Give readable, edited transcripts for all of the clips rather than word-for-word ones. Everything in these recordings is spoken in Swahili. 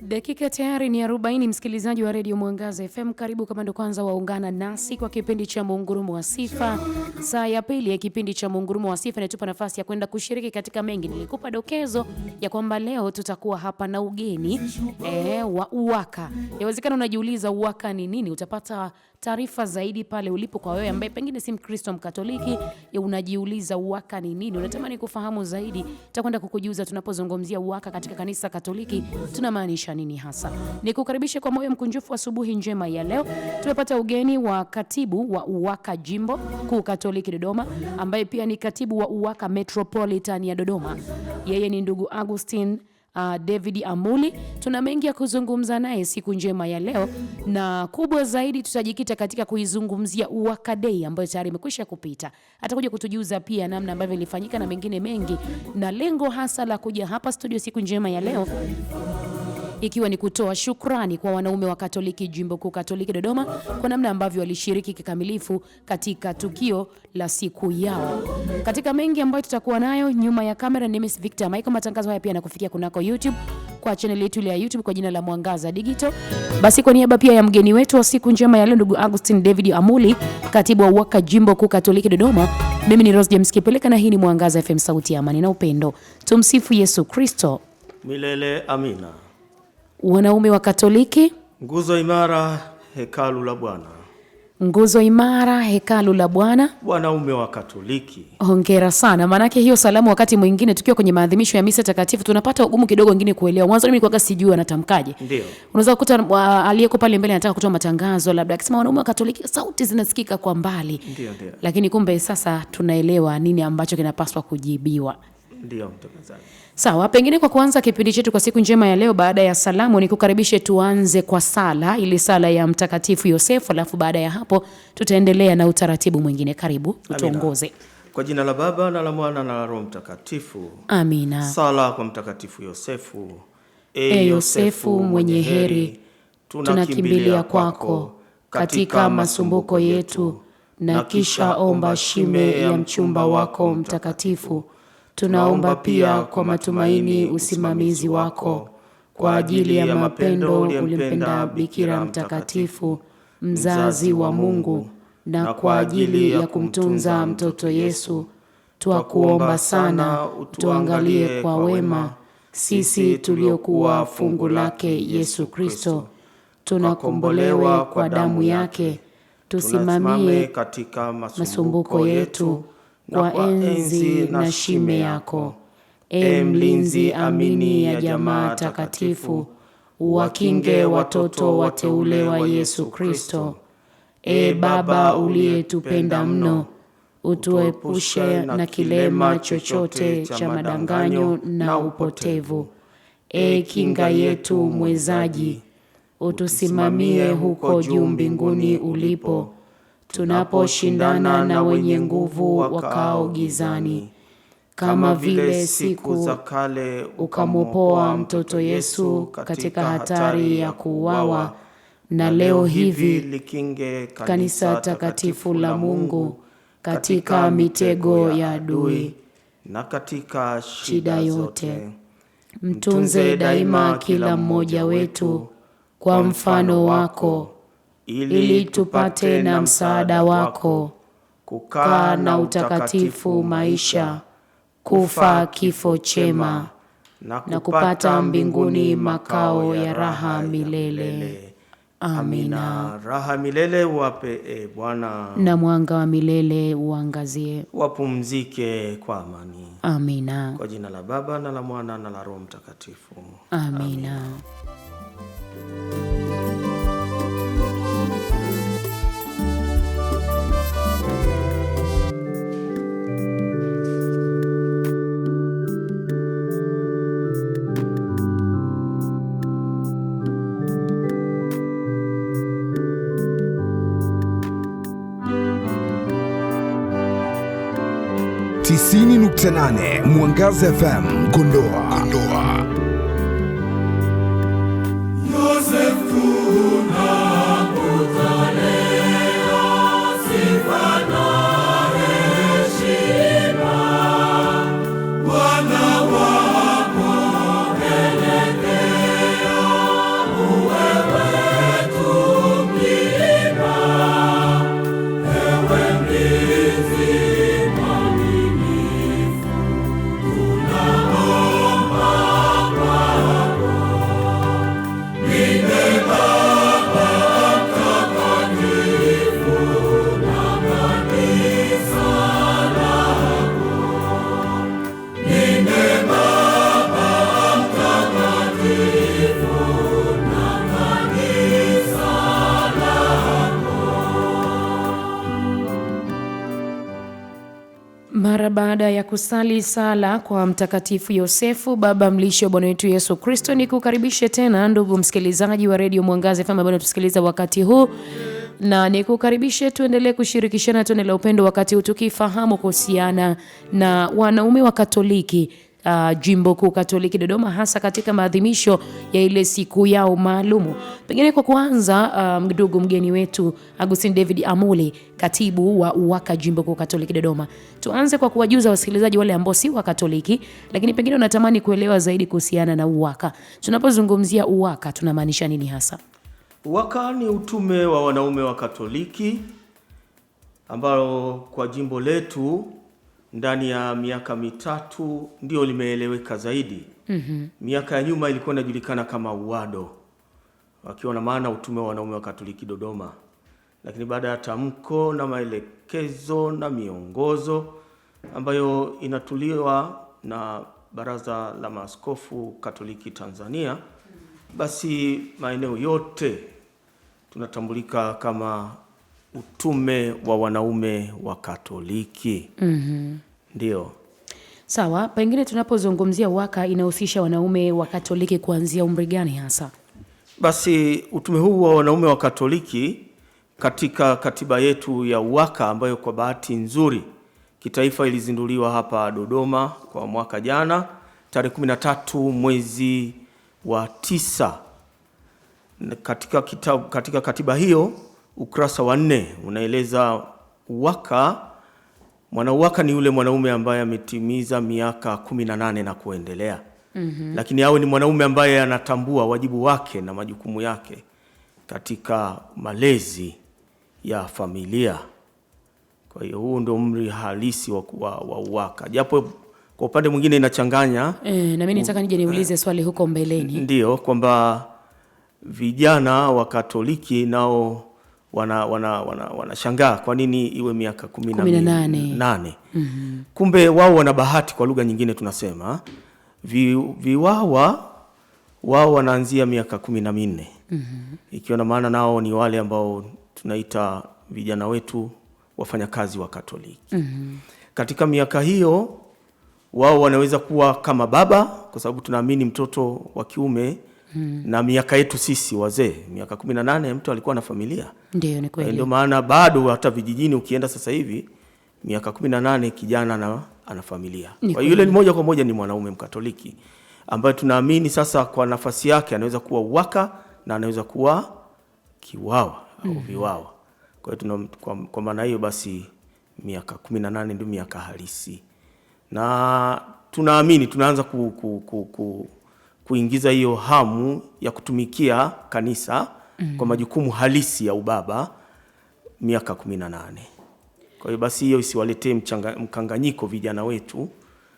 Dakika tayari ni 40, msikilizaji wa Radio Mwangaza FM. Karibu kama ndo kwanza waungana nasi kwa kipindi cha Mungurumo wa Sifa. Saa ya pili ya kipindi cha Mungurumo wa Sifa inatupa nafasi ya kwenda kushiriki katika mengi. Nilikupa dokezo ya kwamba leo tutakuwa hapa na ugeni wa UWAKA. Yawezekana unajiuliza UWAKA ni nini? Utapata taarifa zaidi pale ulipo. Kwa wewe ambaye pengine si Mkristo Mkatoliki, unajiuliza UWAKA ni nini? Unatamani kufahamu zaidi, tutakwenda kukujuza tunapozungumzia UWAKA katika kanisa Katoliki tunamaanisha nini hasa. Nikukaribishe kwa moyo mkunjufu asubuhi njema ya leo. Tumepata ugeni wa katibu wa UWAKA Jimbo Kuu Katoliki Dodoma, ambaye pia ni katibu wa UWAKA Metropolitan ya Dodoma. Yeye ni ndugu Augustine David Amuli. Tuna mengi ya kuzungumza naye siku njema ya leo, na kubwa zaidi tutajikita katika kuizungumzia UWAKA Day ambayo tayari imekwisha kupita. Atakuja kutujuza pia namna ambavyo ilifanyika na mengine mengi, na lengo hasa la kuja hapa studio siku njema ya leo ikiwa ni kutoa shukrani kwa wanaume wa Katoliki Jimbo Kuu Katoliki Dodoma kwa namna ambavyo walishiriki kikamilifu katika tukio la siku yao. Katika mengi ambayo tutakuwa nayo nyuma ya kamera, ni Miss Victor Michael. Matangazo haya pia yanakufikia kunako YouTube kwa channel yetu ya YouTube kwa jina la Mwangaza Digital. Basi kwa niaba pia ya mgeni wetu wa siku njema ya leo, ndugu Augustine David Amuli, katibu wa UWAKA Jimbo Kuu Katoliki Dodoma, mimi ni Rose James Kipeleka na hii ni Mwangaza FM, sauti ya amani na upendo. Tumsifu Yesu Kristo. Milele amina. Wanaume wa Katoliki, nguzo imara, hekalu la Bwana. Nguzo imara, hekalu la Bwana. Wanaume wa Katoliki, hongera sana. Maanake hiyo salamu wakati mwingine tukiwa kwenye maadhimisho ya misa takatifu tunapata ugumu kidogo wengine kuelewa. Mwanzo mimi nilikuwa sijui anatamkaje. Ndio. Unaweza kukuta aliyeko pale mbele anataka kutoa matangazo, labda akisema wanaume wa Katoliki, sauti zinasikika kwa mbali. Ndio. Lakini kumbe sasa tunaelewa nini ambacho kinapaswa kujibiwa. Ndio mtazamaji. Sawa, pengine kwa kuanza kipindi chetu kwa siku njema ya leo, baada ya salamu ni kukaribishe tuanze kwa sala, ili sala ya Mtakatifu Yosefu, alafu baada ya hapo tutaendelea na utaratibu mwingine. Karibu utuongoze. Kwa jina la Baba na la Mwana na la Roho Mtakatifu. Amina. Sala kwa Mtakatifu Yosefu. Yosefu mwenye heri, tunakimbilia kwako katika masumbuko yetu, na kisha omba shime ya mchumba wako mtakatifu. Tunaomba pia kwa matumaini usimamizi wako kwa ajili ya mapendo ulimpenda Bikira mtakatifu, mzazi wa Mungu, na kwa ajili ya kumtunza mtoto Yesu. Twakuomba sana tuangalie kwa wema sisi tuliokuwa fungu lake Yesu Kristo. Tunakombolewa kwa damu yake, tusimamie katika masumbuko yetu kwa enzi na shime yako. Mlinzi amini ya jamaa takatifu, uwakinge watoto wateule wa Yesu Kristo. Baba uliyetupenda mno, utuepushe na kilema chochote cha madanganyo na upotevu. Kinga yetu mwezaji, utusimamie huko juu mbinguni ulipo, tunaposhindana na wenye nguvu wakao gizani. Kama vile siku za kale ukamopoa mtoto Yesu katika hatari ya kuuawa, na leo hivi likinge kanisa takatifu la Mungu katika mitego ya adui na katika shida yote. Mtunze daima kila mmoja wetu kwa mfano wako, ili tupate na msaada wako kukaa na utakatifu maisha, kufa kifo chema, na kupata mbinguni makao ya raha milele. Amina. Raha milele wape Bwana, na mwanga wa milele uangazie. Wapumzike kwa amani. Amina. Kwa jina la Baba na la Mwana na la Roho Mtakatifu. Amina. Tisini nukta nane Mwangaza FM Kondoa. Wana wako elekea mara baada ya kusali sala kwa Mtakatifu Yosefu, baba mlisho wa Bwana wetu Yesu Kristo, ni kukaribishe tena ndugu msikilizaji wa Radio Mwangaza FM ambaye unatusikiliza wakati huu, na ni kukaribishe tuendelee kushirikishana tone la upendo wakati huu tukifahamu kuhusiana na wanaume wa Katoliki Jimbo Kuu Katoliki Dodoma, hasa katika maadhimisho ya ile siku yao maalumu. Pengine kwa kuanza, ndugu mgeni wetu Augustine David Amuli, katibu wa UWAKA Jimbo Kuu Katoliki Dodoma, tuanze kwa kuwajuza wasikilizaji wale ambao si wa Katoliki lakini pengine unatamani kuelewa zaidi kuhusiana na UWAKA. Tunapozungumzia UWAKA tunamaanisha nini hasa? UWAKA ni utume wa wanaume wa Katoliki ambao kwa jimbo letu ndani ya miaka mitatu ndio limeeleweka zaidi. Miaka ya nyuma ilikuwa inajulikana kama UWADO, wakiwa na maana utume wa wanaume wa Katoliki Dodoma. Lakini baada ya tamko na maelekezo na miongozo ambayo inatuliwa na Baraza la Maaskofu Katoliki Tanzania, basi maeneo yote tunatambulika kama utume wa wanaume wa Katoliki. Ndio. Sawa, pengine tunapozungumzia UWAKA inahusisha wanaume wa Katoliki kuanzia umri gani hasa? Basi utume huu wa wanaume wa Katoliki katika katiba yetu ya UWAKA ambayo kwa bahati nzuri kitaifa ilizinduliwa hapa Dodoma kwa mwaka jana tarehe 13 mwezi wa 9. Katika katiba hiyo ukurasa wa 4 unaeleza UWAKA, mwana UWAKA ni yule mwanaume ambaye ametimiza miaka 18 na kuendelea. Lakini awe ni mwanaume ambaye anatambua wajibu wake na majukumu yake katika malezi ya familia. Kwa hiyo huu ndio umri halisi wa UWAKA. Japo kwa upande mwingine inachanganya. Na mimi nataka nije niulize swali huko mbeleni. Ndio, kwamba vijana wa Katoliki nao wanashangaa kwa nini iwe miaka 18. Kumbe wao wana bahati, kwa lugha nyingine tunasema viwawa wao wanaanzia miaka 14. Ikiwa na maana nao ni wale ambao tunaita vijana wetu wafanyakazi wa Katoliki. Katika miaka hiyo wao wanaweza kuwa kama baba, kwa sababu tunaamini mtoto wa kiume na miaka yetu sisi wazee miaka 18 mtu alikuwa na familia. Ndio, ni kweli. Ndio maana bado hata vijijini ukienda sasa hivi miaka 18 kijana ana familia. Kwa hiyo yule ni moja kwa moja ni mwanaume Mkatoliki ambaye tunaamini sasa kwa nafasi yake anaweza kuwa UWAKA na anaweza kuwa kiwawa au viwawa. Kwa hiyo kwa maana hiyo basi miaka 18 ndio miaka halisi. Na tunaamini tunaanza kuingiza hiyo hamu ya kutumikia kanisa kwa majukumu halisi ya ubaba miaka 18. Kwa hiyo basi hiyo isiwaletee mkanganyiko vijana wetu.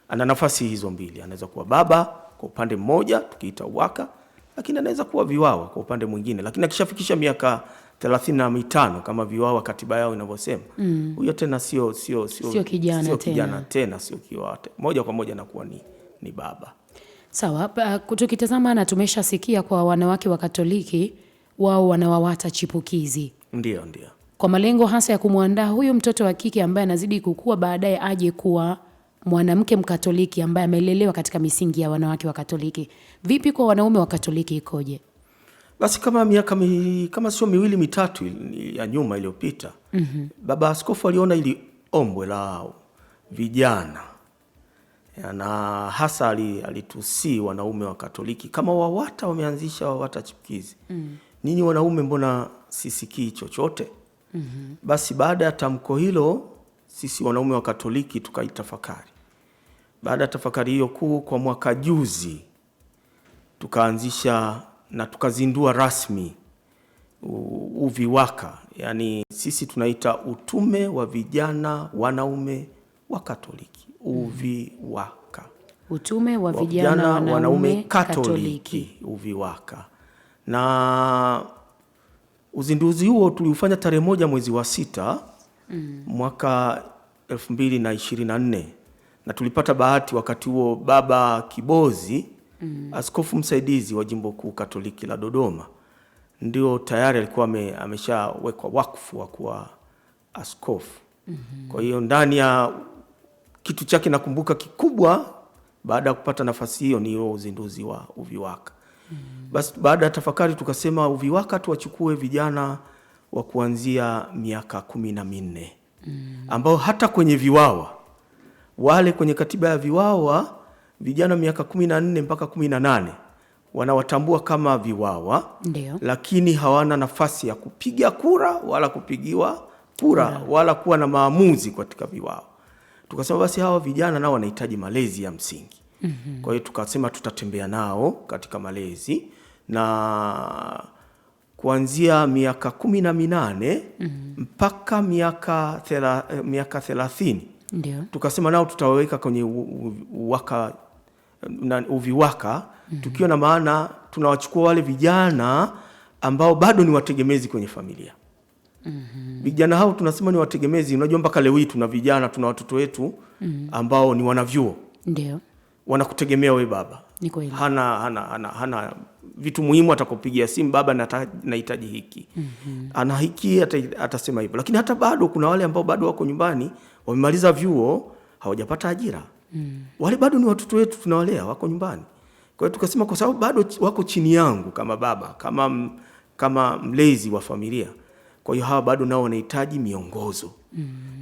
Ana nafasi hizo mbili, anaweza kuwa baba kwa upande mmoja tukiita UWAKA, lakini anaweza kuwa viwawa kwa upande mwingine. Lakini akishafikisha miaka 35 kama viwawa katiba yao inavyosema, huyo tena sio kijana tena, sio kiwawa. Moja kwa moja anakuwa ni baba. Sawa, tukitazama na tumeshasikia kwa wanawake wa Katoliki wao wanawawata chipukizi. Ndio. Kwa malengo hasa ya kumwandaa huyu mtoto wa kike ambaye anazidi kukua baadaye aje kuwa mwanamke Mkatoliki ambaye amelelewa katika misingi ya wanawake wa Katoliki. Vipi kwa wanaume wa Katoliki ikoje? Basi kama miaka kama sio 2-3 ya nyuma iliyopita, baba askofu aliona ili ombwe la vijana na hasa alitusi wanaume wa Katoliki kama WAWATA wameanzisha WAWATA chipukizi. Ninyi wanaume mbona sisikii chochote? Basi baada ya tamko hilo sisi wanaume wa Katoliki tukaitafakari. Baada ya tafakari hiyo kuu kwa mwaka juzi tukaanzisha na tukazindua rasmi UVIWAKA. Yani sisi tunaita utume wa vijana wanaume wa Katoliki. UVIWAKA. Utume wa vijana wanaume Katoliki. UVIWAKA. Na uzinduzi huo tuliufanya tarehe 1 mwezi wa 6 mwaka 2024. Na tulipata bahati wakati huo Baba Kibozi, askofu msaidizi wa Jimbo Kuu Katoliki la Dodoma, ndio tayari alikuwa ameshawekwa wakfu wa kuwa askofu. Kwa hiyo ndani ya kitu chake nakumbuka kikubwa baada ya kupata nafasi hiyo ni uzinduzi wa UVIWAKA. Basi baada ya tafakari tukasema UVIWAKA tuwachukue vijana wa kuanzia miaka 14 ambao hata kwenye viwawa wale kwenye katiba ya viwawa vijana miaka 14 mpaka 18 wanawatambua kama viwawa. Ndiyo. Lakini hawana nafasi ya kupiga kura wala kupigiwa kura wala kuwa na maamuzi katika viwawa. Tukasema basi hawa vijana nao wanahitaji malezi ya msingi. Kwa hiyo tukasema tutatembea nao katika malezi na kuanzia miaka 18 mpaka miaka 30. Ndiyo. Tukasema nao tutawaweka kwenye UVIWAKA tukiwa na maana tunawachukua wale vijana ambao bado ni wategemezi kwenye familia. Vijana hao tunasema ni wategemezi. Unajua mpaka leo hii tuna vijana, tuna watoto wetu ambao ni wanavyuo. Ndiyo. Wanakutegemea wewe baba. Ni kweli. Hana vitu muhimu, atakupigia simu, baba nahitaji hiki. Ana hiki, atasema hivyo. Lakini hata bado kuna wale ambao bado wako nyumbani, wamemaliza vyuo, hawajapata ajira. Wale bado ni watoto wetu, tunawalea, wako nyumbani. Kwa hiyo tukasema kwa sababu bado wako chini yangu kama baba, kama mlezi wa familia. Kwa hiyo hawa bado nao wanahitaji miongozo.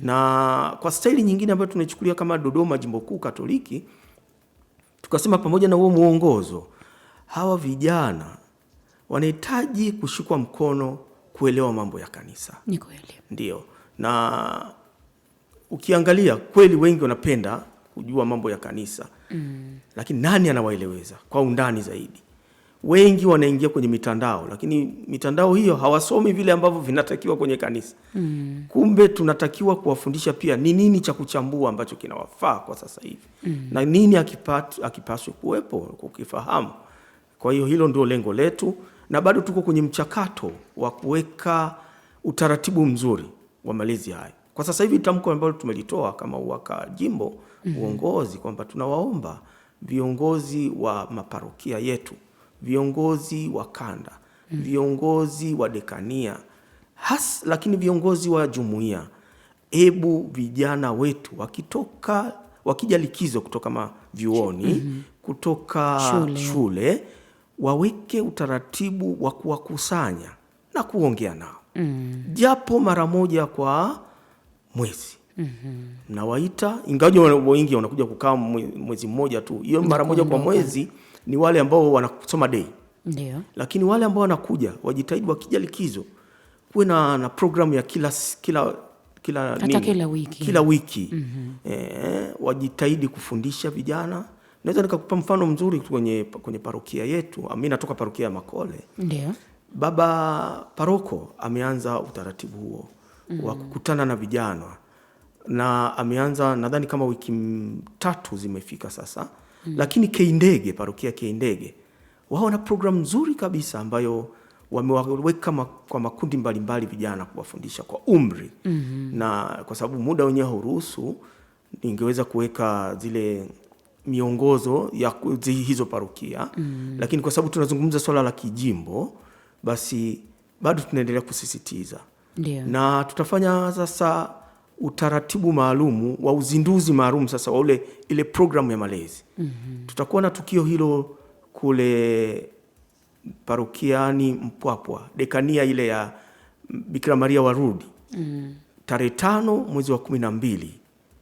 Na kwa staili nyingine ambayo tunaichukulia kama Dodoma Jimbo Kuu Katoliki, tukasema pamoja na huo muongozo, hawa vijana wanahitaji kushikwa mkono kuelewa mambo ya kanisa. Ni kweli. Ndio. Na ukiangalia kweli wengi wanapenda kujua mambo ya kanisa. Lakini nani anawaeleweza kwa undani zaidi? Wengi wanaingia kwenye mitandao, lakini mitandao hiyo hawasomi vile ambavyo vinatakiwa kwenye kanisa. Kumbe tunatakiwa kuwafundisha pia ni nini cha kuchambua ambacho kinawafaa kwa sasa hivi. Na nini akipaswe kuwepo kukifahamu. Kwa hiyo hilo ndio lengo letu, na bado tuko kwenye mchakato wa kuweka utaratibu mzuri wa malezi haya. Kwa sasa hivi tamko ambalo tumelitoa kama UVIWAKA jimbo uongozi kwamba tunawaomba viongozi wa maparokia yetu, viongozi wa kanda, viongozi wa dekania, lakini viongozi wa jumuiya, ebu vijana wetu wakija likizo kutoka vyuoni, kutoka shule, waweke utaratibu wa kuwakusanya na kuongea nao. Japo mara moja kwa mwezi. Nawaita, ingawaje wengi wanakuja kukaa mwezi mmoja tu. Hiyo mara moja kwa mwezi ni wale ambao wanasoma day. Ndiyo. Lakini wale ambao wanakuja wajitahidi wakija likizo kuwe na programu ya kila wiki. Wajitahidi kufundisha vijana. Naweza nikakupa mfano mzuri kwenye parokia yetu. Mimi natoka parokia ya Makole. Ndiyo. Baba paroko ameanza utaratibu huo wa kukutana na vijana, na ameanza nadhani kama wiki 3 zimefika sasa. Lakini Keindege, parokia Keindege, wao wana programu nzuri kabisa ambayo wamewaweka kwa makundi mbalimbali vijana kuwafundisha kwa umri. Na kwa sababu muda wenyewe hauruhusu, ningeweza kuweka zile miongozo ya hizo parokia. Lakini kwa sababu tunazungumza swala la kijimbo, basi bado tunaendelea kusisitiza. Ndiyo. Na tutafanya sasa utaratibu maalumu wa uzinduzi maalum sasa wa ile programu ya malezi. Tutakuwa na tukio hilo kule parokiani Mpwapwa, dekania ile ya Bikira Maria Warudi. Tarehe 5 mwezi wa 12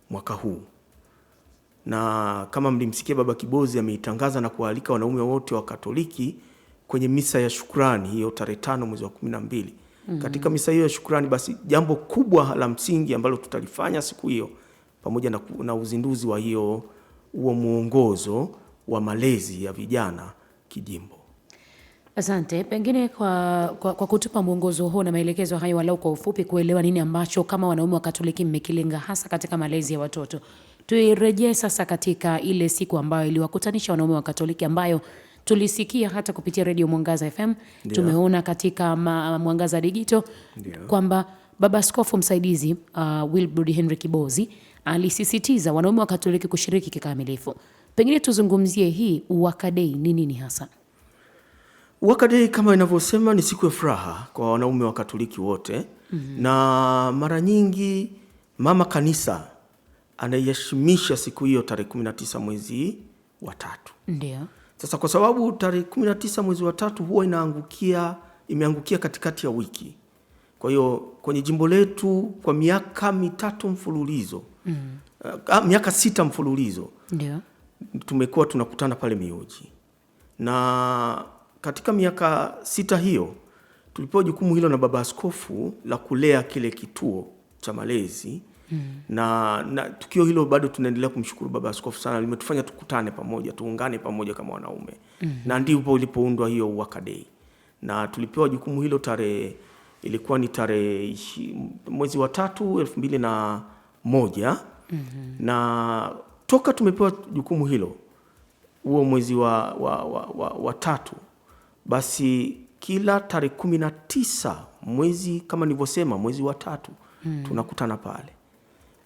mwaka huu. Na kama mlimsikia Baba Kibozi ameitangaza na kualika wanaume wote wa Katoliki kwenye misa ya shukrani hiyo tarehe 5 mwezi wa 12. Katika misa hiyo ya shukrani, basi jambo kubwa la msingi ambalo tutalifanya siku hiyo pamoja na uzinduzi wa huo muongozo wa malezi ya vijana kijimbo. Asante. Pengine kwa kutupa mwongozo huo na maelekezo hayo, walau kwa ufupi kuelewa nini ambacho kama wanaume wa Katoliki mmekilenga hasa katika malezi ya watoto. Tuirejee sasa katika ile siku ambayo iliwakutanisha wanaume wa Katoliki, ambayo tulisikia hata kupitia Radio Mwangaza FM. Ndiyo. Tumeona katika Mwangaza Digital kwamba Baba Askofu Msaidizi Wilbrod Henry Kibozi alisisitiza wanaume wa Katoliki kushiriki kikamilifu. Pengine tuzungumzie hii UVIWAKA Day ni nini hasa? UVIWAKA Day kama inavyosema ni siku ya furaha kwa wanaume wa Katoliki wote. Na mara nyingi mama kanisa anaiheshimisha siku hiyo tarehe 19 mwezi wa 3. Ndio. Sasa kwa sababu tarehe 19 mwezi wa 3 huwa imeangukia katikati ya wiki. Kwa hiyo kwenye jimbo letu kwa miaka 3 mfululizo, miaka 6 mfululizo, ndio tumekuwa tunakutana pale Mioji. Na katika miaka 6 hiyo tulipewa jukumu hilo na baba askofu la kulea kile kituo cha malezi. Na tukio hilo bado tunaendelea kumshukuru baba askofu sana, limetufanya tukutane pamoja, tuungane pamoja kama wanaume. Na ndipo ulipoundwa hiyo Uwaka Day. Na tulipewa jukumu hilo ilikuwa ni tarehe mwezi wa 3 2001. Na toka tumepewa jukumu hilo huo mwezi wa 3, basi kila tarehe 19 mwezi, kama nilivyosema, mwezi wa 3 tunakutana pale.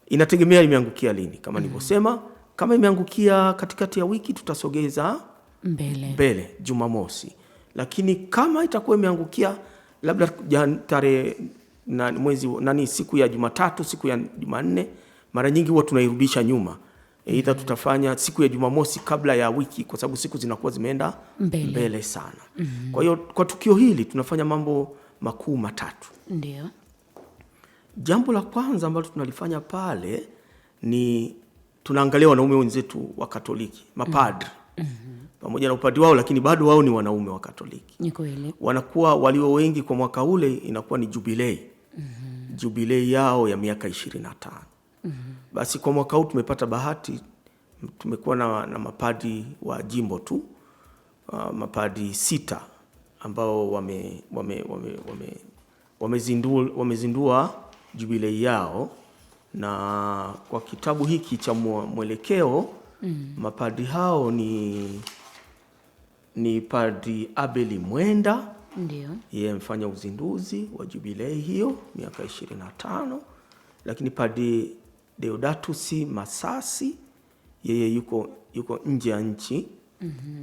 Inategemea imeangukia lini. Kama nilivyosema, kama imeangukia katikati ya wiki tutasogeza mbele Jumamosi. Lakini kama itakuwa imeangukia labda tarehe siku ya Jumatatu, siku ya Jumanne, mara nyingi huwa tunairudisha nyuma. Aidha tutafanya siku ya Jumamosi kabla ya wiki, kwa sababu siku zinakuwa zimeenda mbele sana. Kwa hiyo kwa tukio hili tunafanya mambo makuu 3. Ndio. Jambo la kwanza ambalo tunalifanya pale ni tunaangalia wanaume wenzetu wa Katoliki, mapadri. Pamoja na upadri wao, lakini bado wao ni wanaume wa Katoliki. Ni kweli. Wanakuwa walio wengi kwa mwaka ule, inakuwa ni jubilei. Jubilei yao ya miaka 25. Basi kwa mwaka huu tumepata bahati, tumekuwa na mapadri wa jimbo tu, mapadri 6 ambao wamezindua jubilei yao. Na kwa kitabu hiki cha mwelekeo, mapadri hao ni Padri Abeli Mwenda. Ndio. Yeye amefanya uzinduzi wa jubilei hiyo miaka 25. Lakini Padri Deodatus Masasi, yeye yuko nje ya nchi.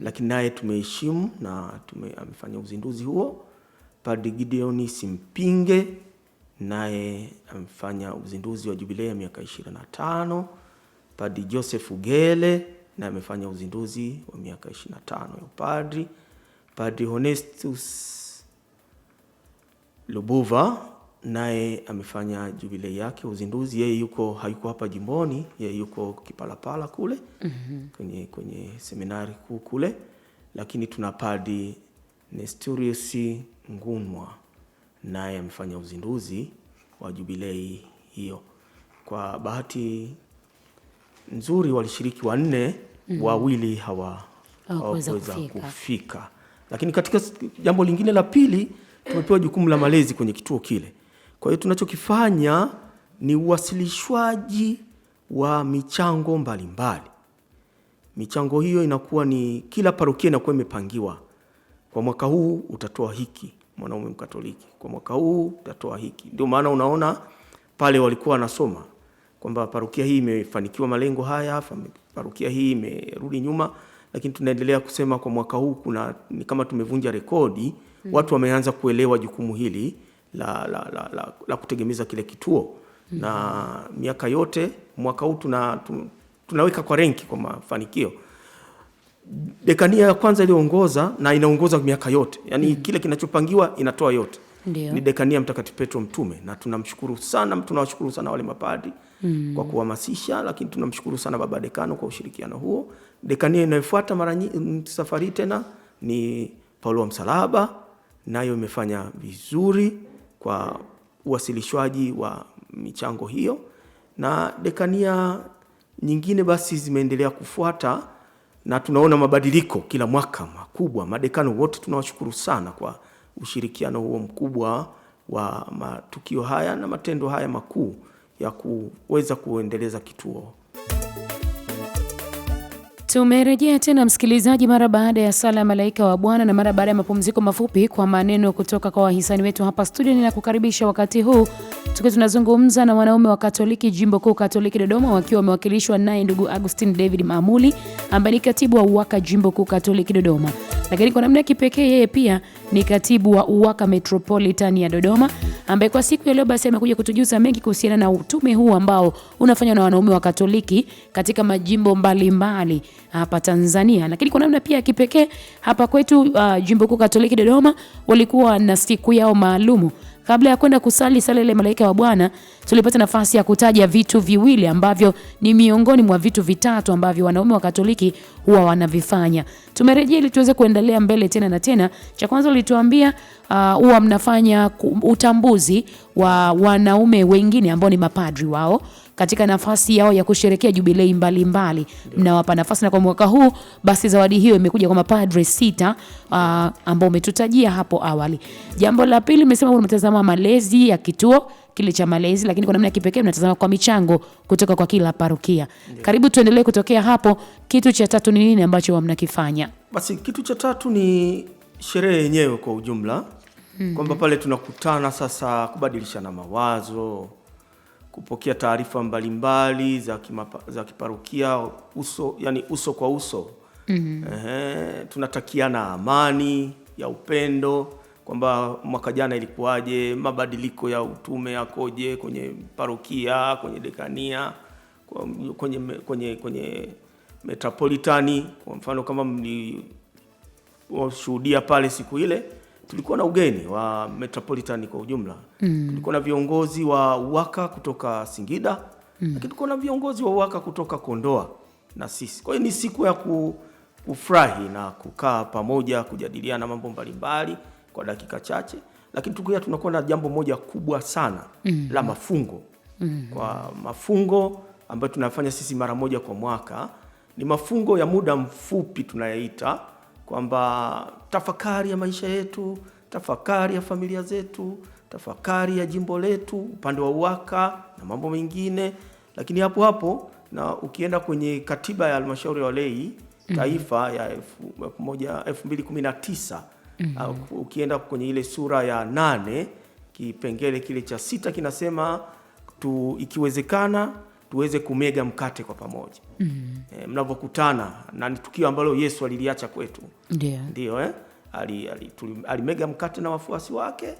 Lakini naye tumeheshimu na amefanya uzinduzi huo. Padri Gideon Simpinge naye amefanya uzinduzi wa jubilei ya miaka 25. Padri Joseph Gele naye amefanya uzinduzi wa miaka 25 ya upadri. Padri Honestus Lubuva naye amefanya jubilei yake uzinduzi. Yeye hayuko hapa jimboni, yeye yuko Kipalapala kule, kwenye seminari kuu kule. Lakini tuna Padri Nestorius Ngunwa naye amefanya uzinduzi wa jubilei hiyo. Kwa bahati nzuri walishiriki 4, wawili hawakuweza kufika. Lakini katika jambo lingine la pili, tumepewa jukumu la malezi kwenye kituo kile. Kwa hiyo tunachokifanya ni uwasilishwaji wa michango mbalimbali. Michango hiyo inakuwa ni kila parokia inakuwa imepangiwa. Kwa mwaka huu utatoa hiki mwanaume Mkatoliki, kwa mwaka huu utatoa hiki. Ndio maana unaona pale walikuwa wanasoma kwamba parokia hii imefanikiwa malengo haya, parokia hii imerudi nyuma. Lakini tunaendelea kusema kwa mwaka huu ni kama tumevunja rekodi. Watu wameanza kuelewa jukumu hili la kutegemeza kile kituo. Na miaka yote mwaka huu tunaweka kwa renki kwa mafanikio. Dekania ya kwanza iliongoza na inaongoza miaka yote. Yaani kile kinachopangiwa inatoa yote. Ndiyo. Ni Dekania Mtakatifu Petro Mtume, na tunawashukuru sana wale mapadi kwa kuhamasisha. Lakini tunamshukuru sana baba dekano kwa ushirikiano huo. Dekania inayofuata safari tena ni Paulo wa Msalaba, nayo imefanya vizuri kwa uwasilishwaji wa michango hiyo. Na dekania nyingine basi zimeendelea kufuata, na tunaona mabadiliko kila mwaka makubwa. Madekano wote tunawashukuru sana kwa ushirikiano huo mkubwa wa matukio haya na matendo haya makuu ya kuweza kuendeleza kituo. Tumerejea tena msikilizaji, mara baada ya sala ya malaika wa Bwana na mara baada ya mapumziko mafupi kwa maneno kutoka kwa wahisani wetu hapa studio. Ninakukaribisha wakati huu tukiwa tunazungumza na wanaume wa Katoliki Jimbo Kuu Katoliki Dodoma, wakiwa wamewakilishwa naye ndugu Augustine David Mamuli ambaye ni katibu wa Uwaka Jimbo Kuu Katoliki Dodoma. Lakini kwa namna kipekee yeye pia ni katibu wa Uwaka Metropolitan ya Dodoma, ambaye kwa siku ya leo basi amekuja kutujuza mengi kuhusiana na utume huu ambao unafanywa na wanaume wa Katoliki katika majimbo mbalimbali hapa Tanzania. Lakini kwa namna pia kipekee hapa kwetu Jimbo Kuu Katoliki Dodoma walikuwa na siku yao maalumu. Kabla ya kwenda kusali sala ile malaika wa Bwana, tulipata nafasi ya kutaja vitu viwili ambavyo ni miongoni mwa vitu vitatu ambavyo wanaume wa Katoliki huwa wanavifanya. Tumerejea ili tuweze kuendelea mbele tena na tena. Cha kwanza ulituambia huwa mnafanya utambuzi wa wanaume wengine ambao ni mapadri wao katika nafasi yao ya kusherehekea jubilei mbalimbali. Mnawapa nafasi, na kwa mwaka huu basi zawadi hiyo imekuja kwa mapadri 6 ambao umetutajia hapo awali. Jambo la pili, umesema unatazama malezi ya kituo kile cha malezi, lakini kwa namna ya kipekee mnatazama kwa michango kutoka kwa kila parokia. Karibu tuendelee kutokea hapo. Kitu cha tatu ni nini ambacho mnakifanya? Basi kitu cha tatu ni sherehe yenyewe kwa ujumla. Kwamba pale tunakutana sasa kubadilishana mawazo, kupokea taarifa mbalimbali za kiparokia uso kwa uso. Tunatakiana amani ya upendo, kwamba mwaka jana ilikuwaje, mabadiliko ya utume yakoje kwenye parokia, kwenye dekania, kwenye metropolitani. Kwa mfano kama mlishuhudia pale siku ile, tulikuwa na ugeni wa metropolitani kwa ujumla. Tulikuwa na viongozi wa UWAKA kutoka Singida, lakini tulikuwa na viongozi wa UWAKA kutoka Kondoa na sisi. Kwa hiyo ni siku ya kufurahi na kukaa pamoja, kujadiliana mambo mbalimbali kwa dakika chache. Lakini tunakuwa na jambo moja kubwa sana la mafungo. Kwa mafungo ambayo tunafanya sisi mara moja kwa mwaka, ni mafungo ya muda mfupi tunayaita kwamba tafakari ya maisha yetu, tafakari ya familia zetu, tafakari ya jimbo letu upande wa UWAKA na mambo mengine. Lakini hapo na ukienda kwenye katiba ya halmashauri ya walei taifa ya 2019, ukienda kwenye ile sura ya 8 kipengele kile cha 6 kinasema ikiwezekana tuweze kumega mkate kwa pamoja. Mnapokutana, na ni tukio ambalo Yesu aliliacha kwetu. Ndio alimega mkate na wafuasi wake,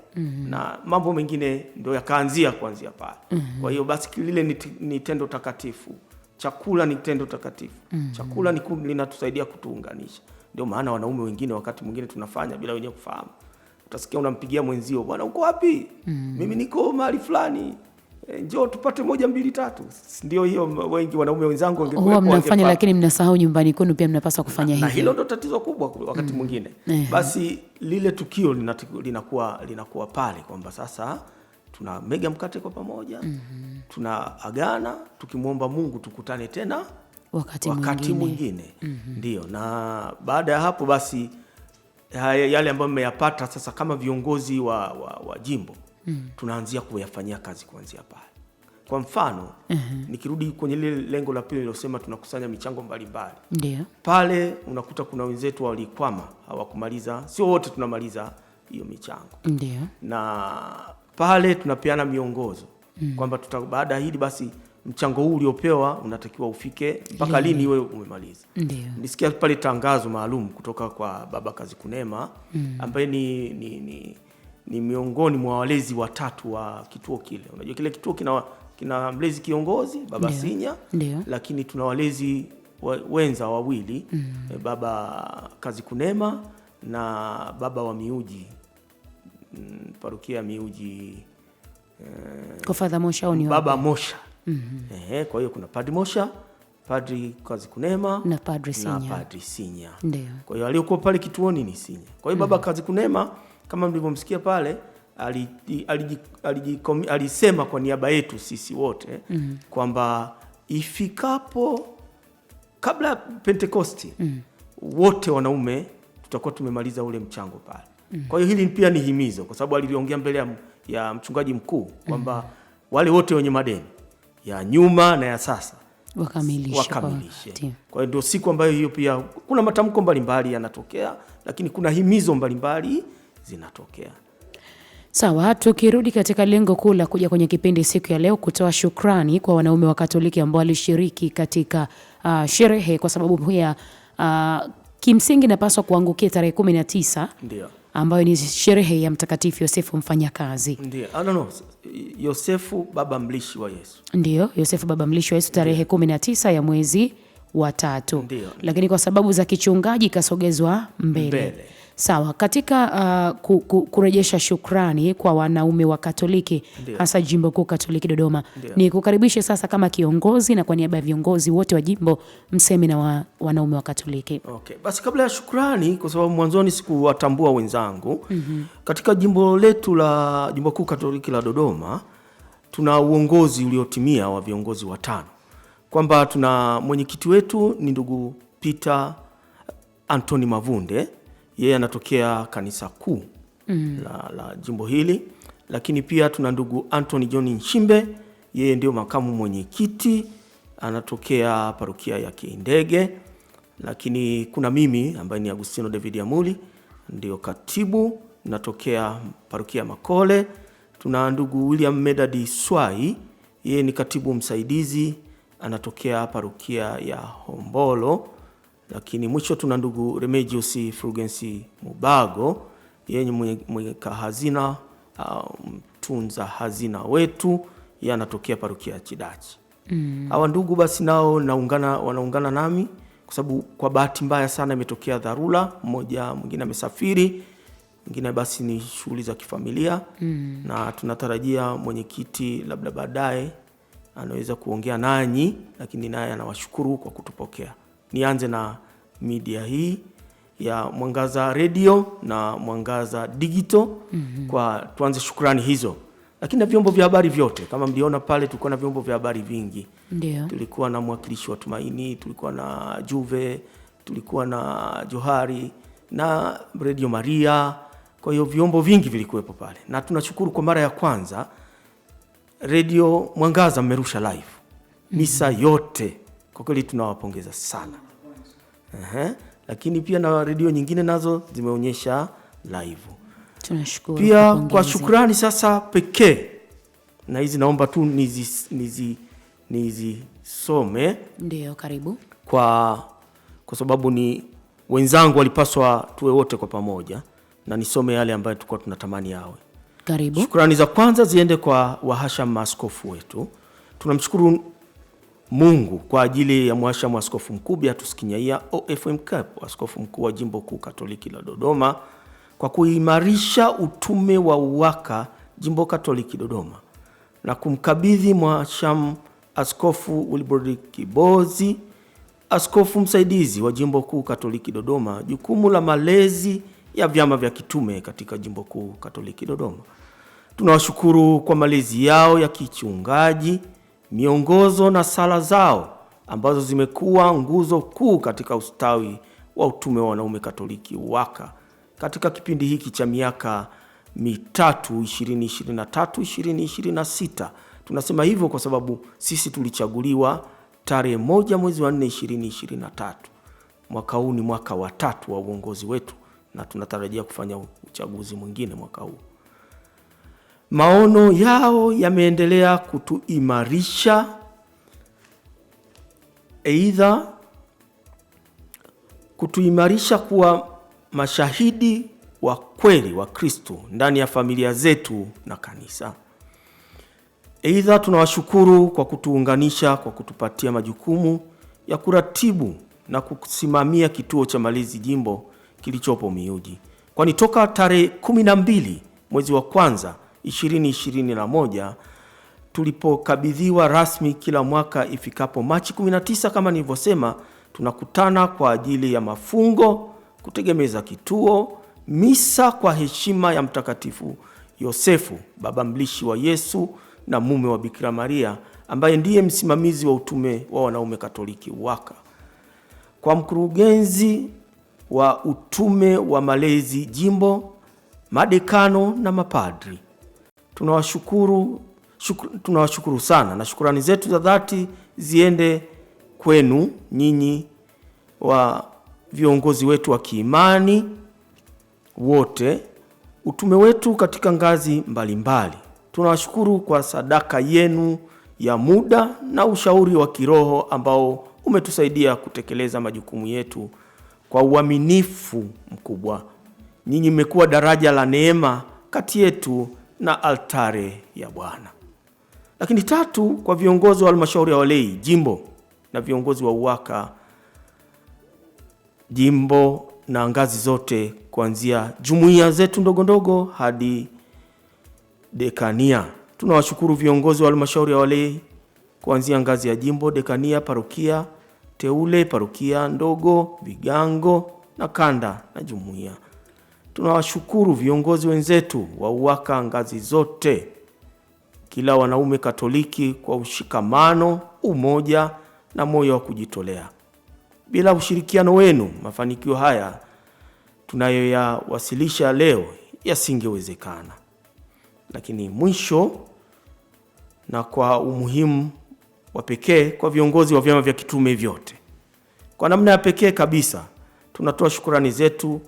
na mambo mengine ndio yakaanzia kuanzia pale. Kwa hiyo basi lile ni tendo takatifu. Chakula ni tendo takatifu. Chakula linatusaidia kutuunganisha. Ndio maana wanaume wengine wakati mwingine tunafanya bila wenyewe kufahamu. Utasikia unampigia mwenzio, bwana uko wapi? Mimi niko mahali fulani. Njoo tupate 1 2 3. Ndio hiyo, wengi wanaume wenzangu wangekuwa mnafanya, lakini mnasahau nyumbani kwenu pia mnapaswa kufanya hivyo. Na hilo ndio tatizo kubwa wakati mwingine. Basi lile tukio linakuwa pale kwamba sasa tuna mega mkate kwa pamoja. Tunaagana tukimwomba Mungu tukutane tena wakati mwingine. Ndio, na baada ya hapo basi yale ambayo mmeyapata sasa kama viongozi wa jimbo, tunaanzia kuyafanyia kazi kuanzia pale. Kwa mfano, nikirudi kwenye lile lengo la pili nilosema tunakusanya michango mbalimbali. Ndio. Pale unakuta kuna wenzetu walikwama, hawakumaliza, sio wote tunamaliza hiyo michango. Ndio. Na pale tunapeana miongozo kwamba baada ya hili basi mchango huu uliopewa unatakiwa ufike mpaka lini wewe umemaliza. Ndio. Nisikia pale tangazo maalum kutoka kwa Baba Kazikunema ambaye ni miongoni mwa walezi watatu wa kituo kile. Unajua kile kituo kina mlezi kiongozi Baba Sinya, lakini tuna walezi wenza wawili, Baba Kazikunema na baba wa Miuji, parokia Miuji, kwa Father Mosha ni Baba Mosha. Kwa hiyo kuna Padri Mosha, Padri Kazikunema na Padri Sinya. Ndio. Kwa hiyo aliokuwa pale kituoni ni Sinya. Kwa hiyo Baba Kazikunema kama mlivyomsikia pale alisema kwa niaba yetu sisi wote kwamba ifikapo kabla ya Pentekosti wote wanaume tutakuwa tumemaliza ule mchango pale. Kwa hiyo hili pia ni himizo, kwa sababu aliongea mbele ya mchungaji mkuu kwamba wale wote wenye madeni ya nyuma na ya sasa wakamilishe. Kwa hiyo ndio siku ambayo hiyo pia kuna matamko mbalimbali yanatokea, lakini kuna himizo mbalimbali zinatokea. Sawa, tukirudi katika lengo kuu la kuja kwenye kipindi siku ya leo, kutoa shukrani kwa wanaume wa Katoliki ambao walishiriki katika sherehe, kwa sababu pia kimsingi napaswa kuangukia tarehe 19. Ndio. ambayo ni sherehe ya Mtakatifu Yosefu Mfanyakazi. Ndiyo. Yosefu baba mlishi wa Yesu. Ndiyo, Yosefu baba mlishi wa Yesu tarehe 19 ya mwezi wa 3. Lakini kwa sababu za kichungaji kasogezwa mbele. Sawa, katika kurejesha shukrani kwa wanaume wa Katoliki, hasa Jimbo Kuu Katoliki Dodoma. Ni kukaribishe sasa kama kiongozi na kwa niaba ya viongozi wote wa jimbo, msemi na wanaume wa Katoliki. Okay. Basi kabla ya shukrani, kwa sababu mwanzoni sikuwatambua wenzangu, katika jimbo letu la Jimbo Kuu Katoliki la Dodoma, tuna uongozi uliotimia wa viongozi 5. Kwamba tuna mwenyekiti wetu ni ndugu Peter Anthony Mavunde, yeye anatokea kanisa kuu la jimbo hili. Lakini pia tuna ndugu Anthony John Nshimbe, yeye ndio makamu mwenyekiti, anatokea parokia ya Kiindege. Lakini kuna mimi ambaye ni Agustino David Amuli, ndio katibu, natokea parokia Makole. Tuna ndugu William Medadi Swai, yeye ni katibu msaidizi, anatokea parokia ya Hombolo. Lakini mwisho tuna ndugu Remigius Fulgensi Mubago, yeye mweka hazina, mtunza hazina wetu, yeye anatokea parokia ya Chidachi. Hawa ndugu basi nao wanaungana nami kwa sababu kwa bahati mbaya sana imetokea dharura, mwingine amesafiri, mwingine basi ni shughuli za kifamilia. Na tunatarajia mwenyekiti labda baadaye anaweza kuongea nanyi, lakini naye anawashukuru kwa kutupokea. Nianze na media hii ya Mwangaza Radio na Mwangaza Digital, kwa tuanze shukrani hizo. Lakini na vyombo vya habari vyote, kama mliona pale tulikuwa na vyombo vya habari vingi. Ndio. Tulikuwa na mwakilishi wa Tumaini, tulikuwa na Juve, tulikuwa na Johari na Radio Maria. Kwa hiyo vyombo vingi vilikuwepo pale. Na tunashukuru kwa mara ya kwanza Radio Mwangaza mmerusha live misa yote. Kwa kweli tunawapongeza sana. Lakini pia na radio nyingine nazo zimeonyesha live. Tunashukuru. Pia kwa shukrani sasa pekee, na hizi naomba tu nizisome. Ndio, karibu. Kwa sababu ni wenzangu walipaswa tuwe wote kwa pamoja, na nisome yale ambayo tulikuwa tunatamani yawe. Karibu. Shukrani za kwanza ziende kwa wahashamu maaskofu wetu. Tunamshukuru Mungu kwa ajili ya mhashamu askofu mkuu Beatus Kinyaia OFM Cap, askofu mkuu wa Jimbo Kuu Katoliki la Dodoma, kwa kuimarisha utume wa UWAKA Jimbo Katoliki Dodoma, na kumkabidhi mhashamu askofu Wilbrod Kibozi, askofu msaidizi wa Jimbo Kuu Katoliki Dodoma, jukumu la malezi ya vyama vya kitume katika Jimbo Kuu Katoliki Dodoma. Tunawashukuru kwa malezi yao ya kichungaji, miongozo na sala zao ambazo zimekuwa nguzo kuu katika ustawi wa utume wa wanaume Katoliki UWAKA katika kipindi hiki cha miaka mitatu 2023-2026. Tunasema hivyo kwa sababu sisi tulichaguliwa tarehe 1 mwezi wa 4 2023. Mwaka huu ni mwaka wa 3 wa uongozi wetu, na tunatarajia kufanya uchaguzi mwingine mwaka huu. Maono yao yameendelea kutuimarisha, aidha kutuimarisha kuwa mashahidi wa kweli wa Kristo ndani ya familia zetu na kanisa. Aidha tunawashukuru kwa kutuunganisha, kwa kutupatia majukumu ya kuratibu na kusimamia kituo cha malezi jimbo kilichopo Miyuji. Kwani toka tarehe 12 mwezi wa kwanza 2021 tulipokabidhiwa rasmi, kila mwaka ifikapo Machi 19 kama nilivyosema, tunakutana kwa ajili ya mafungo, kutegemeza kituo, misa kwa heshima ya Mtakatifu Yosefu baba mlishi wa Yesu na mume wa Bikira Maria, ambaye ndiye msimamizi wa utume wa wanaume Katoliki UWAKA. Kwa mkurugenzi wa utume wa malezi jimbo, madekano na mapadri, tunawashukuru sana, na shukrani zetu za dhati ziende kwenu nyinyi wa viongozi wetu wa kiimani wote, utume wetu katika ngazi mbalimbali. Tunawashukuru kwa sadaka yenu ya muda na ushauri wa kiroho ambao umetusaidia kutekeleza majukumu yetu kwa uaminifu mkubwa. Nyinyi mmekuwa daraja la neema kati yetu na altare ya Bwana. Lakini 3, kwa viongozi wa halmashauri ya walei jimbo na viongozi wa UWAKA jimbo na ngazi zote, kuanzia jumuiya zetu ndogo ndogo hadi dekania. Tunawashukuru viongozi wa halmashauri ya walei kuanzia ngazi ya jimbo, dekania, parokia teule, parokia ndogo, vigango na kanda na jumuiya. Tunawashukuru viongozi wenzetu wa UWAKA ngazi zote, kila wanaume Katoliki, kwa ushikamano, umoja na moyo wa kujitolea. Bila ushirikiano wenu, mafanikio haya tunayoyawasilisha leo yasingewezekana. Lakini mwisho, na kwa umuhimu wa pekee, kwa viongozi wa vyama vya kitume vyote, kwa namna ya pekee kabisa tunatoa shukrani zetu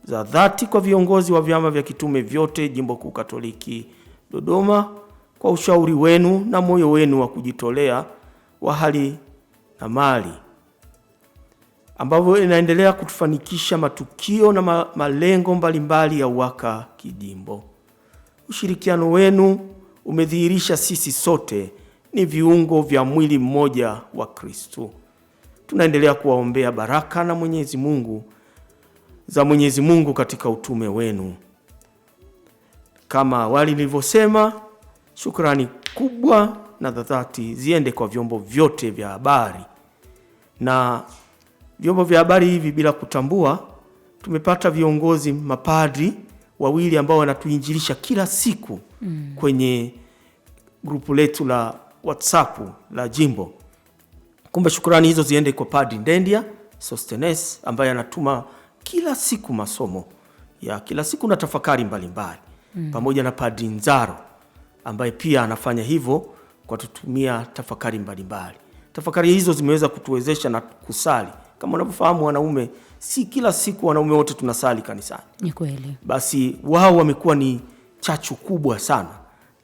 za dhati kwa viongozi wa vyama vya kitume vyote Jimbo Kuu Katoliki Dodoma kwa ushauri wenu na moyo wenu wa kujitolea wa hali na mali, ambavyo inaendelea kutufanikisha matukio na malengo mbalimbali ya UWAKA kijimbo. Ushirikiano wenu umedhihirisha sisi sote ni viungo vya mwili mmoja wa Kristo. Tunaendelea kuwaombea baraka na Mwenyezi Mungu katika utume wenu. Kama awali nilivyosema, shukrani kubwa na dhati ziende kwa vyombo vyote vya habari. Na vyombo vya habari hivi, bila kutambua, tumepata viongozi mapadri wawili ambao wanatuinjilisha kila siku kwenye grupu letu la WhatsApp la jimbo. Kumbe shukrani hizo ziende kwa Padri Ndendia Sostenes ambaye anatuma kila siku masomo ya kila siku na tafakari mbalimbali, pamoja na Padri Nzaro ambaye pia anafanya hivyo kwa tutumia tafakari mbalimbali. Tafakari hizo zimeweza kutuwezesha na kusali. Kama unavyofahamu, wanaume si kila siku wanaume wote tunasali kanisani. Ni kweli. Basi wao wamekuwa ni chachu kubwa sana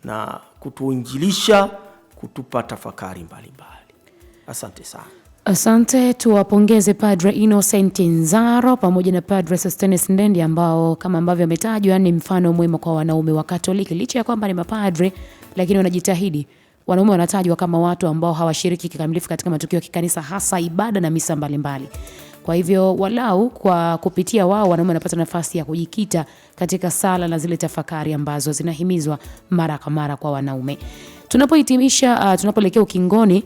na kutuinjilisha, kutupa tafakari mbalimbali. Asante sana. Asante, tuwapongeze Padre Innocent Nzaro pamoja na Padre Sostenes Ndendi ambao kama ambavyo ametajwa ni mfano mwema kwa wanaume wa Katoliki. Licha ya kwamba ni mapadre, lakini wanajitahidi. Wanaume wanatajwa kama watu ambao hawashiriki kikamilifu katika matukio ya kikanisa, hasa ibada na misa mbalimbali. Kwa hivyo walau kwa kupitia wao wanaume wanapata nafasi ya kujikita katika sala na zile tafakari ambazo zinahimizwa mara kwa mara kwa wanaume. Tunapohitimisha, tunapoelekea ukingoni,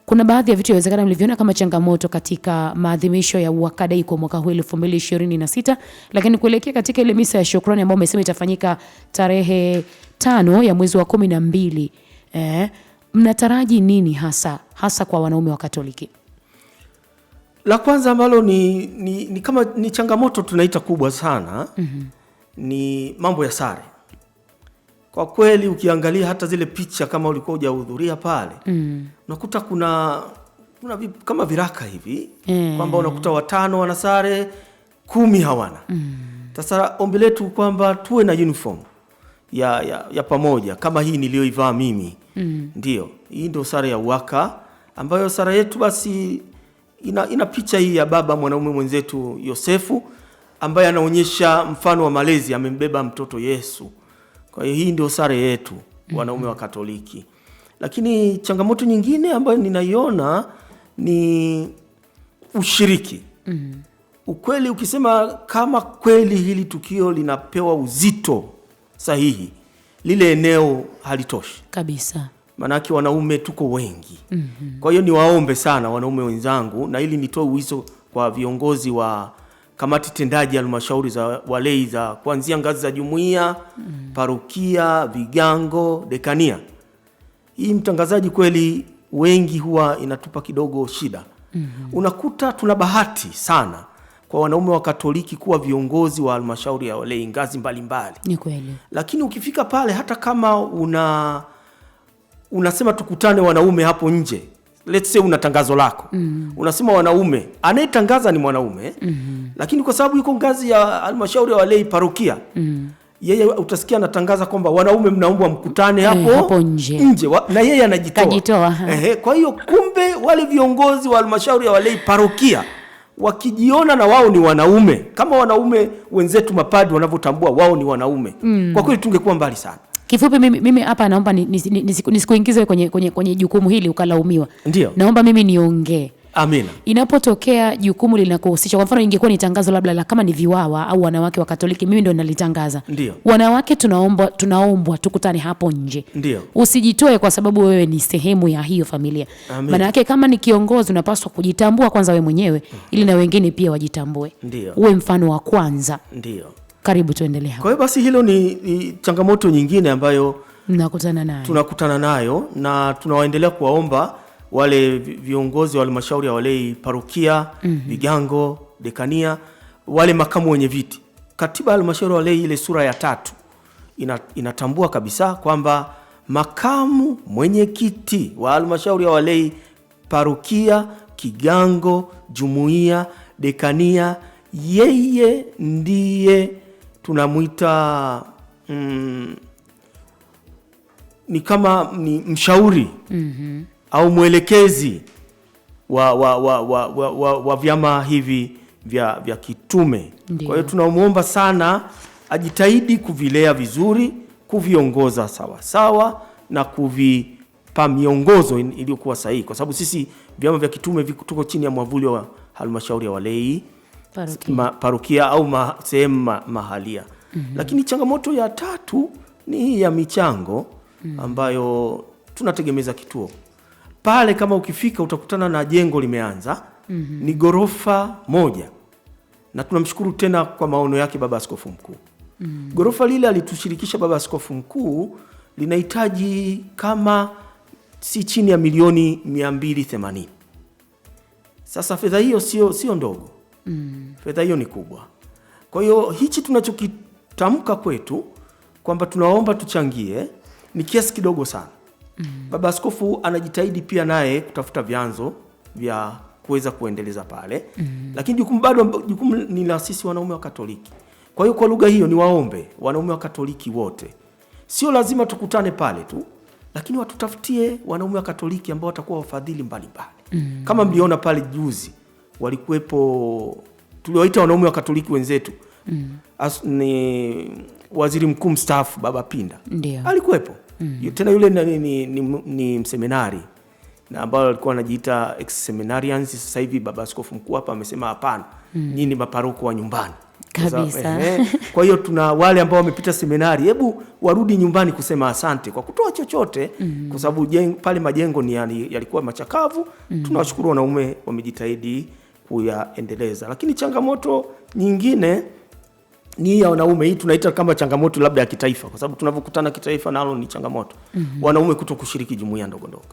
kuna baadhi ya vitu inawezekana mlivyoona kama changamoto katika maadhimisho ya UWAKA Day kwa mwaka huu 2026, lakini kuelekea katika ile misa ya shukrani ambayo umesema itafanyika tarehe 5 ya mwezi wa 12, mnataraji nini hasa kwa wanaume wa Katoliki? La kwanza ambalo ni kama ni changamoto tunaita kubwa sana, ni mambo ya sare. Kwa kweli ukiangalia hata zile picha, kama ulikuwa hujahudhuria pale, unakuta kuna kama viraka hivi, kwamba unakuta 5 wana sare, 10 hawana. Sasa ombi letu kwamba tuwe na uniform ya pamoja kama hii niliyoivaa mimi. Ndio, hii ndio sare ya UWAKA, ambayo sare yetu basi ina picha hii ya baba mwanaume mwenzetu Yosefu ambaye anaonyesha mfano wa malezi, amembeba mtoto Yesu. Kwa hiyo hii ndio sare yetu wanaume wa Katoliki. Lakini changamoto nyingine ambayo ninaiona ni ushiriki. Ukweli, ukisema kama kweli hili tukio linapewa uzito sahihi, lile eneo halitoshi Kabisa. Manake wanaume tuko wengi. Kwa hiyo niwaombe sana wanaume wenzangu, na ili nitoe wito kwa viongozi wa kamati tendaji ya halmashauri za walei za kuanzia ngazi za jumuiya, parokia, vigango, dekania. Hii mtangazaji, kweli wengi huwa inatupa kidogo shida. Unakuta tuna bahati sana kwa wanaume wa Katoliki kuwa viongozi wa halmashauri ya walei ngazi mbalimbali. Ni kweli. Lakini ukifika pale, hata kama unasema tukutane wanaume hapo nje, let's say una tangazo lako, unasema wanaume, anayetangaza ni mwanaume, lakini kwa sababu yuko ngazi ya halmashauri ya walei parokia, yeye utasikia anatangaza kwamba wanaume mnaomba mkutane hapo nje na yeye anajitoa. Kajitoa. Kwa hiyo kumbe wale viongozi wa halmashauri ya walei parokia wakijiona na wao ni wanaume kama wanaume wenzetu mapadri wanavyotambua wao ni wanaume, kwa kweli tungekuwa mbali sana. Kifupi mimi hapa naomba nisikuingize kwenye jukumu hili ukalaumiwa. Ndio. Naomba mimi niongee. Amina. Inapotokea jukumu linakuhusisha, kwa mfano ingekuwa ni tangazo labda la kama ni viwawa au wanawake wa Katoliki, mimi ndio nalitangaza. Ndio. Wanawake tunaombwa tukutane hapo nje. Ndio. Usijitoe kwa sababu wewe ni sehemu ya hiyo familia. Maana yake kama ni kiongozi unapaswa kujitambua kwanza wewe mwenyewe ili na wengine pia wajitambue. Ndio. Uwe mfano wa kwanza. Ndio. Karibu tuendelee. Kwa hiyo basi hilo ni changamoto nyingine ambayo tunakutana nayo na tunawaendelea kuwaomba wale viongozi wa halmashauri ya walei parokia, vigango, dekania, wale makamu wenye viti. Katiba ya halmashauri ya walei ile sura ya 3 inatambua kabisa kwamba makamu mwenyekiti wa halmashauri ya walei parokia, kigango, jumuiya, dekania, yeye ndiye tunamuita ni kama ni mshauri au mwelekezi wa vyama hivi vya kitume. Kwa hiyo tunamuomba sana ajitahidi kuvilea vizuri, kuviongoza sawa sawa na kuvipa miongozo iliyokuwa sahihi, kwa sababu sisi vyama vya kitume tuko chini ya mwavuli wa halmashauri ya walei parokia au sehemu mahalia. Lakini changamoto ya 3 ni hii ya michango ambayo tunategemeza kituo pale. Kama ukifika utakutana na jengo limeanza, ni ghorofa 1, na tunamshukuru tena kwa maono yake Baba Askofu Mkuu. Ghorofa lile alitushirikisha Baba Askofu Mkuu linahitaji kama si chini ya milioni 280. Sasa fedha hiyo sio ndogo. Fedha hiyo ni kubwa. Kwa hiyo hichi tunachokitamka kwetu kwamba tunaomba tuchangie ni kiasi kidogo sana. Baba Askofu anajitahidi pia naye kutafuta vyanzo vya kuweza kuendeleza pale. Lakini jukumu ni la sisi wanaume wa Katoliki. Kwa hiyo kwa lugha hiyo ni waombe wanaume wa Katoliki wote. Sio lazima tukutane pale tu, lakini watutafutie wanaume wa Katoliki ambao watakuwa wafadhili mbalimbali. Kama mliona pale juzi walikuwepo, tuliwaita wanaume wa Katoliki wenzetu. Ni waziri mkuu mstaafu Baba Pinda. Ndio. Alikuwepo. Tena yule ni mseminari na ambao alikuwa anajiita ex-seminarians. Sasa hivi Baba Askofu Mkuu hapa amesema hapana, nyinyi ni maparoko wa nyumbani. Kabisa. Kwa hiyo tuna wale ambao wamepita seminari, hebu warudi nyumbani kusema asante kwa kutoa chochote, kwa sababu pale majengo yalikuwa machakavu. Tunawashukuru wanaume wamejitahidi kuyaendeleza. Lakini changamoto nyingine ni ya wanaume, hii tunaita kama changamoto labda ya kitaifa, kwa sababu tunapokutana kitaifa nalo ni changamoto. Wanaume kutokushiriki jumuiya ndogo ndogo.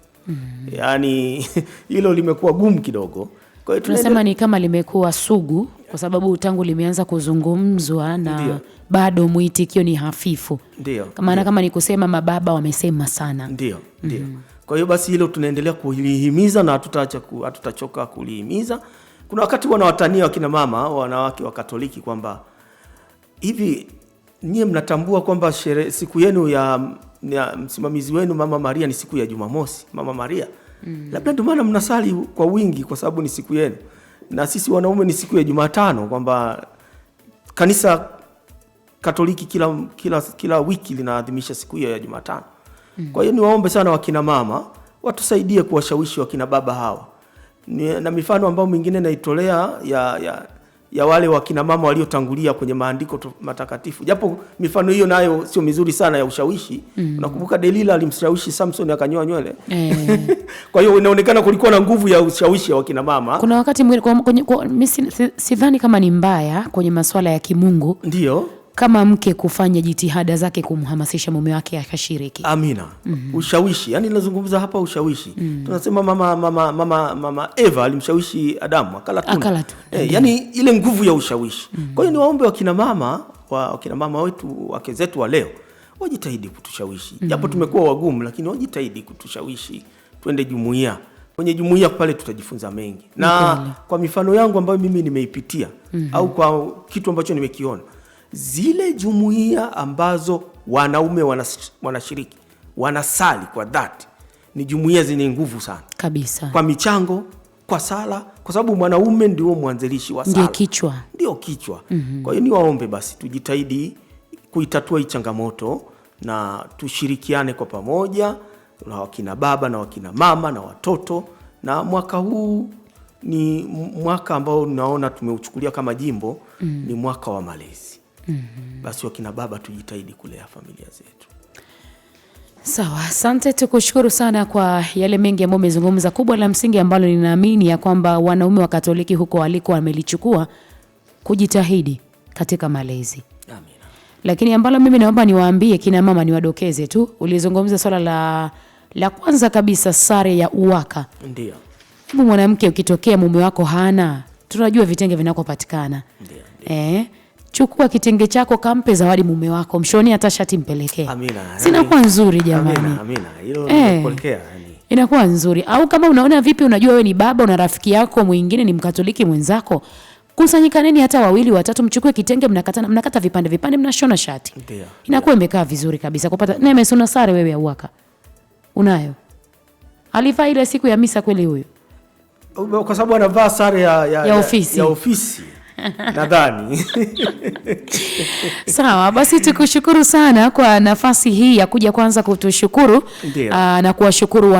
Yaani hilo limekuwa gumu kidogo. Kwa hiyo tunasema ni kama limekuwa sugu kwa sababu tangu limeanza kuzungumzwa na bado mwitikio ni hafifu. Kama ni kusema mababa wamesema sana. Ndio. Kwa hiyo basi hilo tunaendelea kulihimiza na hatutachoka kulihimiza. Kuna wakati wanawatania wakina mama wanawake wa Katoliki kwamba hivi nyie mnatambua kwamba siku yenu ya msimamizi wenu Mama Maria ni siku ya Jumamosi, Mama Maria. Labda ndio maana mnasali kwa wingi kwa sababu ni siku yenu. Na sisi wanaume ni siku ya Jumatano, kwamba kanisa Katoliki kila wiki linaadhimisha siku hiyo ya Jumatano. Kwa hiyo niwaombe sana wakina mama watusaidie kuwashawishi wakina baba hawa. Na mifano ambayo mingine naitolea ya wale wakina mama waliotangulia kwenye maandiko matakatifu. Japo mifano hiyo nayo sio mizuri sana ya ushawishi. Unakumbuka Delila alimshawishi Samson akanyoa nywele. Kwa hiyo inaonekana kulikuwa na nguvu ya ushawishi wa wakina mama. Kuna wakati mimi sidhani kama ni mbaya kwenye masuala ya kimungu. Ndio. Kama mke kufanya jitihada zake kumhamasisha mume wake akashiriki. Amina. Ushawishi. Yaani nazungumza hapa ushawishi. Tunasema mama Eva alimshawishi Adamu akala tunda. Yaani ile nguvu ya ushawishi. Kwa hiyo niwaombe wakina mama wetu, wake zetu wa leo, wajitahidi kutushawishi. Japo tumekuwa wagumu, lakini wajitahidi kutushawishi. Twende jumuiya. Kwenye jumuiya pale tutajifunza mengi. Na kwa mifano yangu ambayo mimi nimeipitia au kwa kitu ambacho nimekiona, zile jumuiya ambazo wanaume wanashiriki, wanasali kwa dhati, ni jumuiya zenye nguvu sana. Kabisa. Kwa michango, kwa sala, kwa sababu mwanaume ndio mwanzilishi wa sala. Ndio kichwa. Kwa hiyo niwaombe basi tujitahidi kuitatua hii changamoto na tushirikiane kwa pamoja na wakina baba na wakina mama na watoto, na mwaka huu ni mwaka ambao naona tumeuchukulia kama jimbo ni mwaka wa malezi. Basi wakina baba tujitahidi kulea familia zetu. Sawa, asante, tukushukuru sana kwa yale mengi ambayo umezungumza. Kubwa la msingi ambalo ninaamini ya kwamba wanaume wa Katoliki huko waliko wamelichukua, kujitahidi katika malezi. Amina. Lakini ambalo mimi naomba niwaambie kina mama, niwadokeze tu, ulizungumza swala la kwanza kabisa, sare ya uwaka. Ndio. Hebu mwanamke ukitokea mume wako hana, tunajua vitenge vinakopatikana. Ndio. Chukua kitenge chako, kampe zawadi mume wako, mshoni hata shati mpelekee. Amina. Sinakuwa nzuri jamani. Amina. Hilo nimepokea yani. Inakuwa nzuri. Au kama unaona vipi, unajua wewe ni baba, una rafiki yako mwingine ni Mkatoliki mwenzako, kusanyikaneni hata 2 watatu, mchukue kitenge, mnakata vipande, mnashona shati. Ndio. Inakuwa imekaa vizuri kabisa kupata. Nemes, una sare wewe ya uwaka? Unayo? Alivaa ile siku ya misa kweli huyo? Kwa sababu anavaa sare ya ofisi. Ya ofisi. Nadhani. Sawa, basi tukushukuru sana kwa nafasi hii ya kuja kwanza kutushukuru na kuwashukuru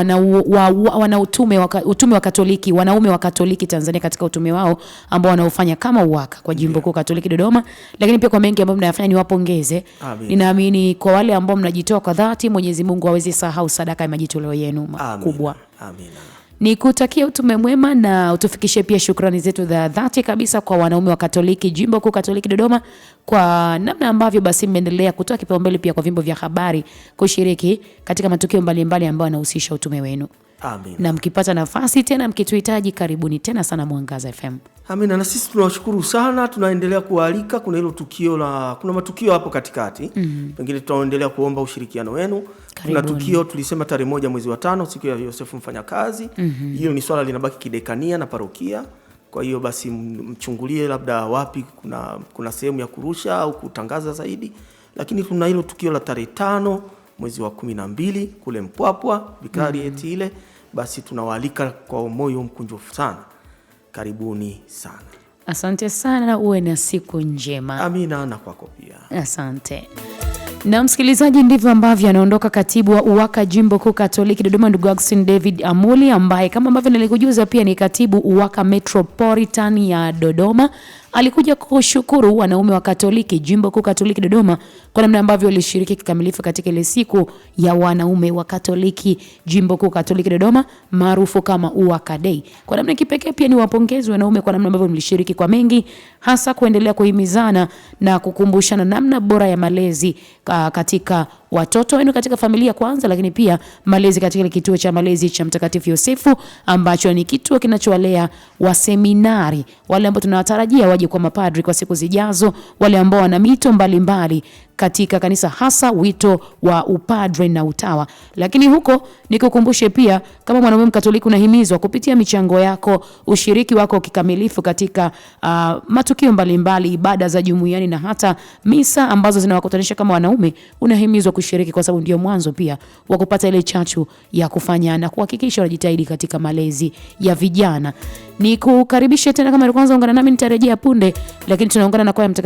utume wa Katoliki, wanaume wa Katoliki Tanzania katika utume wao ambao wanaofanya kama uwaka kwa Jimbo Kuu Katoliki Dodoma, lakini pia kwa mengi ambayo mnayafanya niwapongeze. Ninaamini kwa wale ambao mnajitoa kwa dhati, Mwenyezi Mungu hawezi sahau sadaka ya majitoleo yenu makubwa. Amina. Nikutakia utume mwema na utufikishe pia shukrani zetu za dhati kabisa kwa wanaume wa Katoliki Jimbo Kuu Katoliki Dodoma kwa namna ambavyo basi mmeendelea kutoa kipaumbele pia kwa vyombo vya habari kushiriki katika matukio mbalimbali ambayo yanahusisha utume wenu. Amina. Na mkipata nafasi tena, mkituhitaji, karibuni tena sana Mwangaza FM. Amina. Na sisi tunawashukuru sana, tunaendelea kualika. Kuna hilo kuna matukio hapo katikati. Pengine tutaendelea kuomba ushirikiano wenu. Kuna tukio tulisema tarehe 1 mwezi wa 5, siku ya Yosefu Mfanyakazi. Hiyo ni swala linabaki kidekania na parokia. Kwa hiyo basi mchungulie labda wapi kuna sehemu ya kurusha au kutangaza zaidi. Lakini tuna hilo tukio la tarehe 5 mwezi wa 12 kule Mpwapwa, Vicariate ile. Basi tunawaalika kwa moyo mkunjufu sana. Karibuni sana. Asante sana na uwe na siku njema. Amina, na kwako pia. Asante. Na msikilizaji, ndivyo ambavyo anaondoka katibu wa uwaka Jimbo Kuu Katoliki Dodoma, ndugu Augustine David Amuli, ambaye kama ambavyo nilikujuza pia ni katibu uwaka Metropolitan ya Dodoma. Alikuja kushukuru wanaume wa Katoliki Jimbo Kuu Katoliki Dodoma kwa namna ambavyo walishiriki kikamilifu katika ile siku ya wanaume wa Katoliki Jimbo Kuu Katoliki Dodoma maarufu kama Uwaka Day. Kwa namna kipekee pia ni wapongezi wanaume kwa namna ambavyo mlishiriki kwa mengi, hasa kuendelea kuhimizana na kukumbushana namna bora ya malezi katika watoto wenu katika familia kwanza, lakini pia malezi katika kituo cha malezi cha Mtakatifu Yosefu ambacho ni kituo kinachowalea waseminari, wale ambao tunawatarajia waje kwa mapadri kwa siku zijazo, wale ambao wana mito mbalimbali katika kanisa, hasa wito wa upadre na utawa. Lakini huko nikukumbushe pia, kama mwanamume Mkatoliki unahimizwa kupitia michango yako, ushiriki wako kikamilifu katika matukio mbalimbali, ibada za jumuiani na hata misa ambazo zinawakutanisha kama wanaume, unahimizwa kushiriki kwa sababu ndio mwanzo pia wa kupata ile chachu ya kufanya na kuhakikisha unajitahidi katika malezi ya vijana. Nikukaribishe tena, kama kwanza ungana nami, nitarejea punde, lakini tunaungana na kwaya Mtakatifu